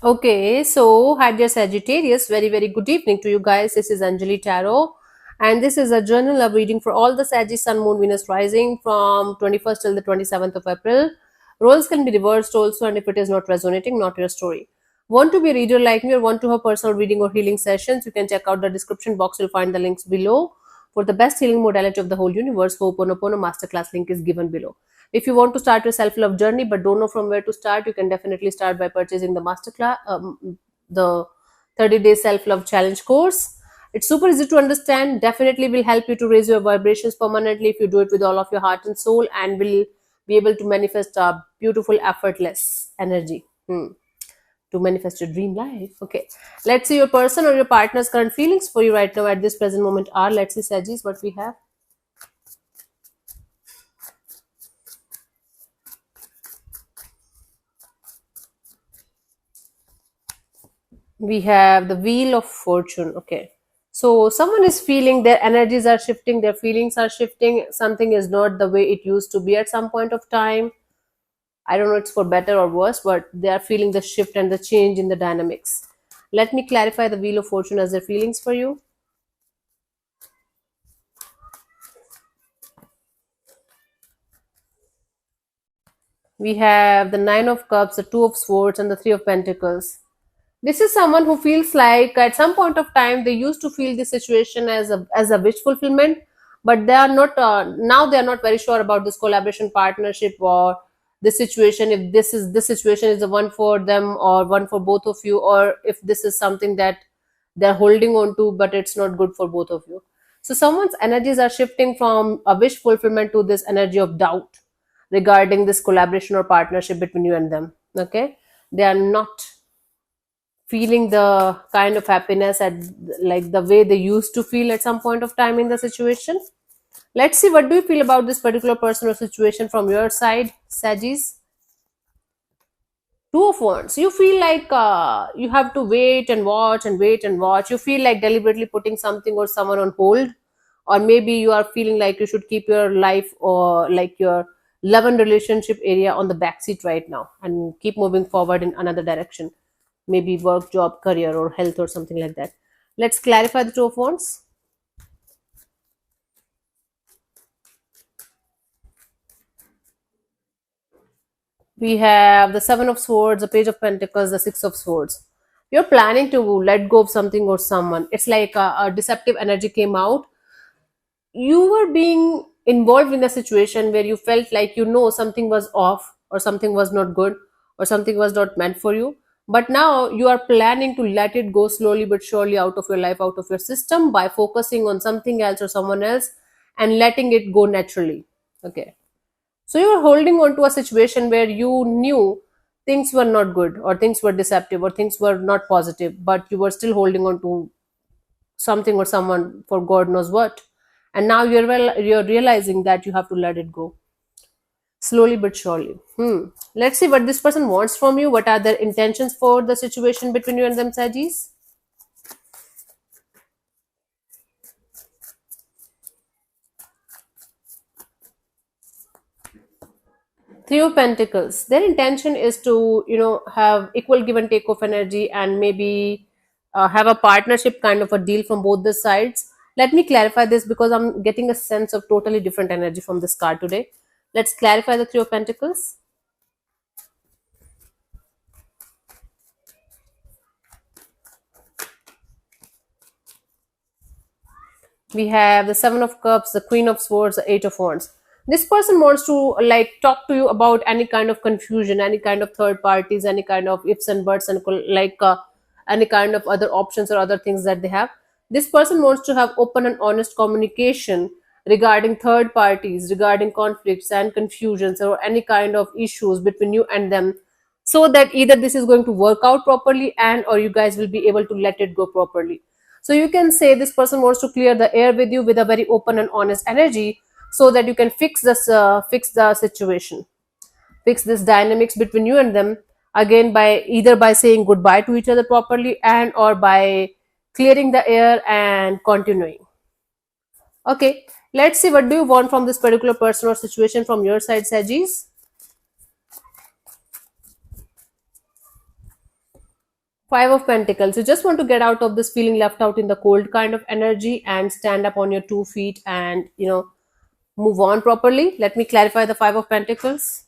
Okay, so hi dear Sagittarius, very good evening to you guys. This is Anjali Tarot, and this is a journal of reading for all the Sagittarius Sun, Moon, Venus rising from 21st till the 27th of April. Roles can be reversed also, and if it is not resonating, not your story. Want to be a reader like me or want to have personal reading or healing sessions? You can check out the description box. You'll find the links below. For the best healing modality of the whole universe, Ho'oponopono Masterclass link is given below. If you want to start your self love journey but don't know from where to start, you can definitely start by purchasing the masterclass, the 30-day self love challenge course. It's super easy to understand, definitely will help you to raise your vibrations permanently if you do it with all of your heart and soul, and will be able to manifest a beautiful, effortless energy. To manifest your dream life. Okay, let's see your person or your partner's current feelings for you right now at this present moment are. Let's see, Sagis, what we have. We have the wheel of fortune. Okay, so someone is feeling their energies are shifting, their feelings are shifting, something is not the way it used to be at some point of time. I don't know it's for better or worse, but they are feeling the shift and the change in the dynamics. Let me clarify the wheel of fortune as their feelings for you. We have the nine of cups, the two of swords, and the three of pentacles. This is someone who feels like at some point of time they used to feel this situation as a wish fulfillment, but they are not now. They are not very sure about this collaboration, partnership, or this situation. If this situation is the one for them or one for both of you, or if this is something that they're holding on to, but it's not good for both of you. So someone's energies are shifting from a wish fulfillment to this energy of doubt regarding this collaboration or partnership between you and them. Okay, they are not feeling the kind of happiness at like the way they used to feel at some point of time in the situation. Let's see, what do you feel about this particular person or situation from your side, Sagis? Two of wands. You feel like you have to wait and watch and wait and watch. You feel like deliberately putting something or someone on hold, or maybe you are feeling like you should keep your life or like your love and relationship area on the backseat right now and keep moving forward in another direction, maybe work, job, career, or health, or something like that. Let's clarify the two of wands. We have the seven of swords, the page of pentacles, the six of swords. You're planning to let go of something or someone. It's like a deceptive energy came out. You were being involved in a situation where you felt like something was off, or something was not good, or something was not meant for you, but now you are planning to let it go slowly but surely out of your life, out of your system, by focusing on something else or someone else and letting it go naturally. Okay, so you were holding on to a situation where you knew things were not good, or things were deceptive, or things were not positive, but you were still holding on to something or someone for God knows what. And now you're realizing that you have to let it go slowly but surely. Let's see what this person wants from you. What are their intentions for the situation between you and them, Sajis? Three of Pentacles. Their intention is to, have equal give and take of energy, and maybe have a partnership kind of a deal from both the sides. Let me clarify this because I'm getting a sense of totally different energy from this card today. Let's clarify the Three of Pentacles. We have the Seven of Cups, the Queen of Swords, the Eight of Wands. This person wants to like talk to you about any kind of confusion, any kind of third parties, any kind of ifs and buts, and any kind of other options or other things that they have. This person wants to have open and honest communication regarding third parties, regarding conflicts and confusions, or any kind of issues between you and them, so that either this is going to work out properly, and or you guys will be able to let it go properly. So you can say this person wants to clear the air with you with a very open and honest energy, so that you can fix the situation, fix this dynamics between you and them, again by either by saying goodbye to each other properly, and or by clearing the air and continuing. Okay, let's see, what do you want from this particular person or situation from your side, Sajis? Five of Pentacles. You just want to get out of this feeling left out in the cold kind of energy and stand up on your 2 feet and, move on properly. Let me clarify the Five of Pentacles.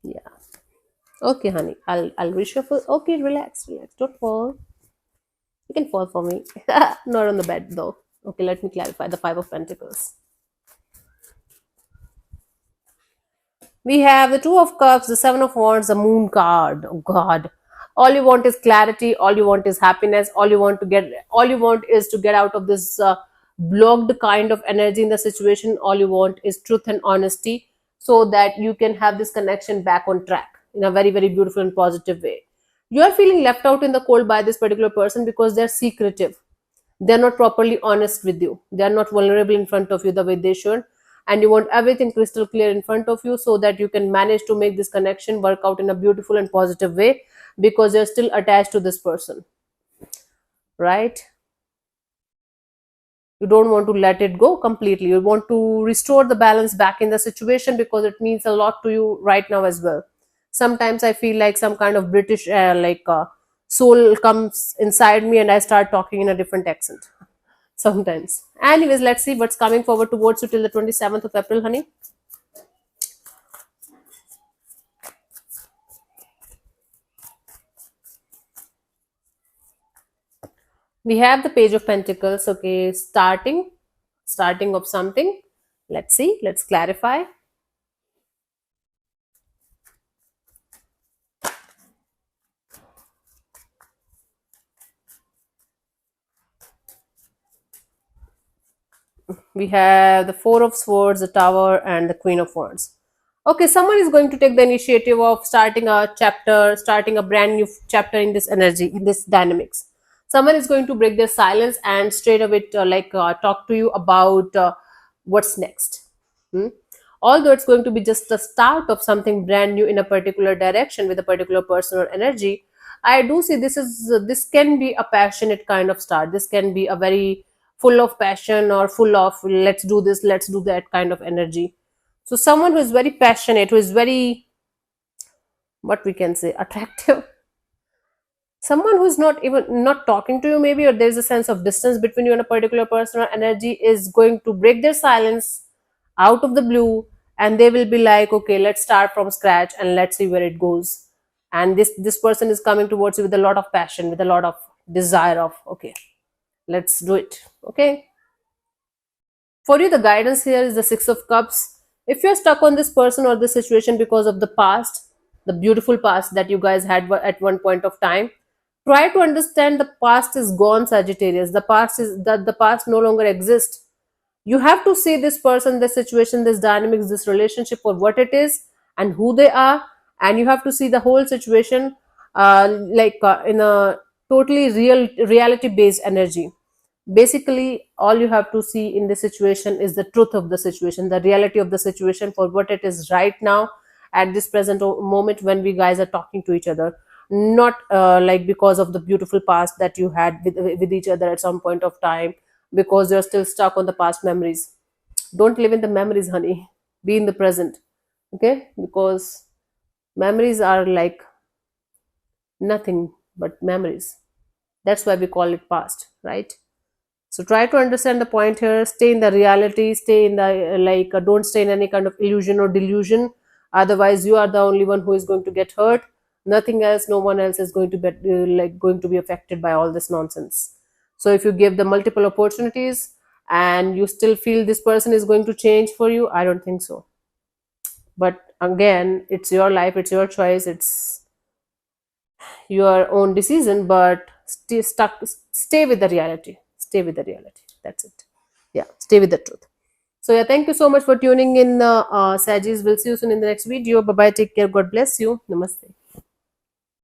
Yeah. Okay, honey. I'll reshuffle. Okay, relax, relax. Don't fall. You can fall for me. Not on the bed though. Okay, let me clarify the Five of Pentacles. We have the Two of Cups, the Seven of Wands, the Moon card. Oh God. All you want is clarity. All you want is happiness. All you want is to get out of this blocked kind of energy in the situation. All you want is truth and honesty so that you can have this connection back on track in a very, very beautiful and positive way. You are feeling left out in the cold by this particular person because they're secretive. They're not properly honest with you. They're not vulnerable in front of you the way they should. And you want everything crystal clear in front of you so that you can manage to make this connection work out in a beautiful and positive way because you're still attached to this person, right? You don't want to let it go completely. You want to restore the balance back in the situation because it means a lot to you right now as well. Sometimes I feel like some kind of British soul comes inside me and I start talking in a different accent sometimes. Anyways, let's see what's coming forward towards you till the 27th of April, honey. We have the Page of Pentacles. Okay, starting of something. Let's see, let's clarify. We have the Four of Swords, the Tower, and the Queen of Wands. Okay, someone is going to take the initiative of starting a chapter, starting a brand new chapter in this energy, in this dynamics. Someone is going to break their silence and straight away talk to you about what's next. Hmm? Although it's going to be just the start of something brand new in a particular direction with a particular person or energy, I do see this can be a passionate kind of start. This can be a very full of passion or full of let's do this, let's do that kind of energy. So someone who is very passionate, who is very, what we can say, attractive, someone who's not even not talking to you maybe, or there's a sense of distance between you and a particular person or energy, is going to break their silence out of the blue, and they will be like, okay, let's start from scratch and let's see where it goes. And this person is coming towards you with a lot of passion, with a lot of desire of, okay, let's do it. Okay, for you the guidance here is the Six of Cups. If you're stuck on this person or this situation because of the past, the beautiful past that you guys had at one point of time, try to understand the past is gone, Sagittarius. The past no longer exists. You have to see this person, this situation, this dynamics, this relationship for what it is and who they are, and you have to see the whole situation in a totally reality based energy. Basically, all you have to see in this situation is the truth of the situation, the reality of the situation for what it is right now at this present moment when we guys are talking to each other, not like because of the beautiful past that you had with each other at some point of time, because you're still stuck on the past memories. Don't live in the memories, honey. Be in the present. Okay, because memories are like nothing but memories. That's why we call it past, right? So try to understand the point here. Stay in the reality. Stay in the don't stay in any kind of illusion or delusion. Otherwise, you are the only one who is going to get hurt. Nothing else. No one else is going to be going to be affected by all this nonsense. So if you give the multiple opportunities and you still feel this person is going to change for you, I don't think so. But again, it's your life. It's your choice. It's your own decision. But stay with the reality. Stay with the reality. That's it. Yeah, stay with the truth. So yeah, thank you so much for tuning in, Sagis. We'll see you soon in the next video. Bye bye. Take care. God bless you. Namaste.